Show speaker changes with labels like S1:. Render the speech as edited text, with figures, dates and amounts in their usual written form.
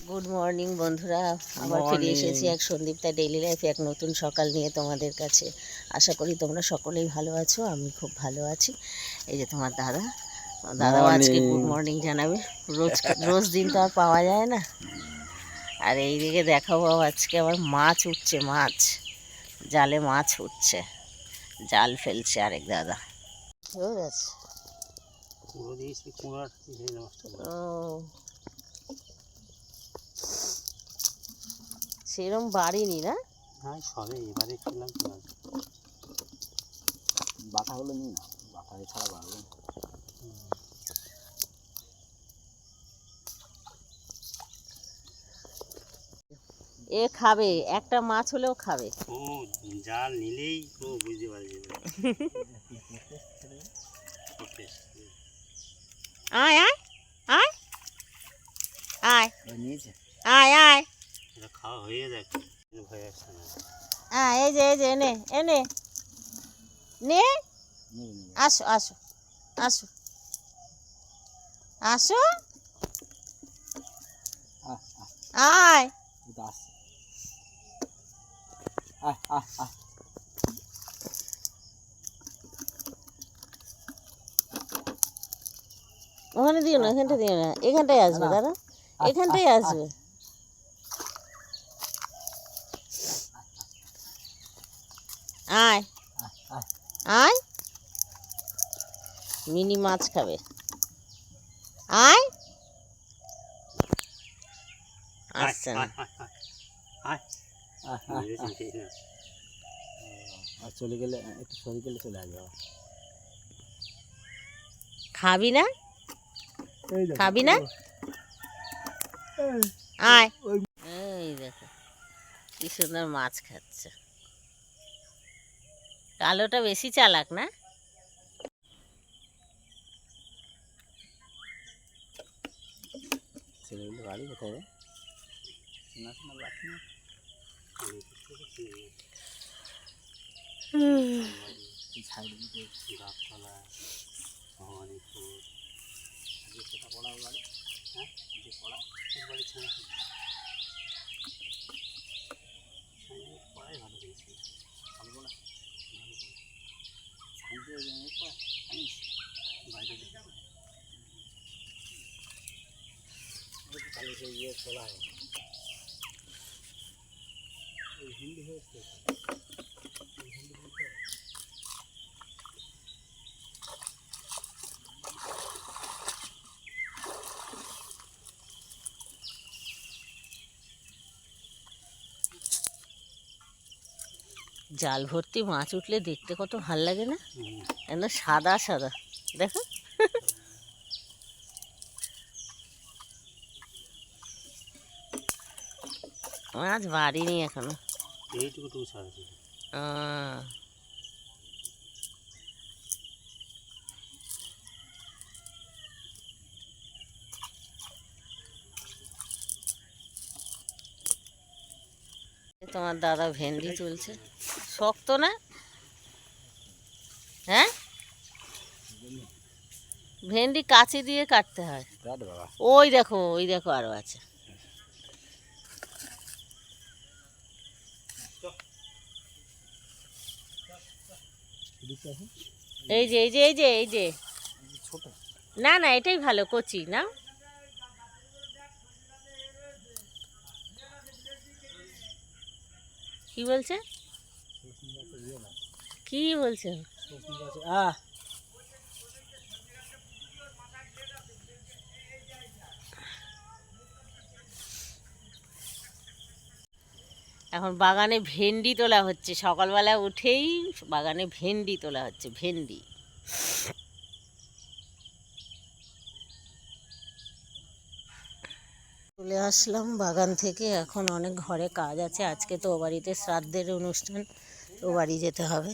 S1: Good morning বন্ধুরা, আবার ফিরে এসেছি এক সন্দীপতা ডেইলি লাইফে এক নতুন সকাল নিয়ে তোমাদের কাছে। আশা করি তোমরা সকলেই ভালো আছো, আমি খুব ভালো আছি। এই যে তোমার দাদাও আজকে গুড মর্নিং জানাবে। রোজ রোজ দিন তো আর পাওয়া যায় না। আর এই দিকে দেখাবো, আজকে আবার মাছ উঠছে, জালে মাছ উঠছে, জাল ফেলছে আরেক দাদা। ঠিক আছে, ও সেরম বাড়িনি না।
S2: হ্যাঁ, সবে এবারে খেলাম তো। বাটাগুলো নিই না, বাটা ছাড়া বাড়বে না।
S1: এ খাবে, একটা মাছ হলেও খাবে।
S2: ও জাল নিলেই ও বুঝতে পারবে।
S1: আয় আয় আয় আয় আয় আয়,
S2: এটা খাওয়া হয়ে যাক, ভয় আসছে না।
S1: এই যে এনে এনে নে, আসো আসো আসো আসো, আয় ওখানে দিও না, এখানটা দিও না, এখানটায় আসবে দাদা, এখানটায় আসবে। আয় আয়, মিনি মাছ খাবে, আয়। আসছে না,
S2: চলে গেলে একটু সরে গেলে চলে আসবে।
S1: খাবি না, খাবি না, আয়। এই দেখো কি সুন্দর মাছ খাচ্ছে। কালোটা বেশি চালাক না।
S2: ছেলেগুলো বাড়ি কোথায়? গাছপালা, ভবানীপুর, সেটা পড়া বাড়ি। হ্যাঁ, যে পড়া বাড়ি ছেড়ে পড়াই ভালো পেয়েছি, ভালো পড়া বাইরে তাহলে সেই ইয়ে চলা হয় হিন্দি হয়েছে।
S1: জাল ভর্তি মাছ উঠলে দেখতে কত ভাল লাগে না, একদম সাদা সাদা দেখো। মাছ বাড়িনি এখনো,
S2: এইটুকু ছাড়ছে।
S1: তোমার দাদা ভেন্ডি তুলছে, শক্ত না? হ্যাঁ, ভেন্ডি কাঁচি দিয়ে কাটতে হয়। ওই দেখো আরো আছে। এই যে না না, এটাই ভালো, কচি না। কি বলছে, কি বলছে? এখন বাগানে ভেন্ডি তোলা হচ্ছে, সকালবেলা উঠেই বাগানে ভেন্ডি তোলা হচ্ছে, ভেন্ডি। চলে আসলাম বাগান থেকে, এখন অনেক ঘরে কাজ আছে। আজকে তো ও বাড়িতে শ্রাদ্ধের অনুষ্ঠান, ও বাড়ি যেতে হবে।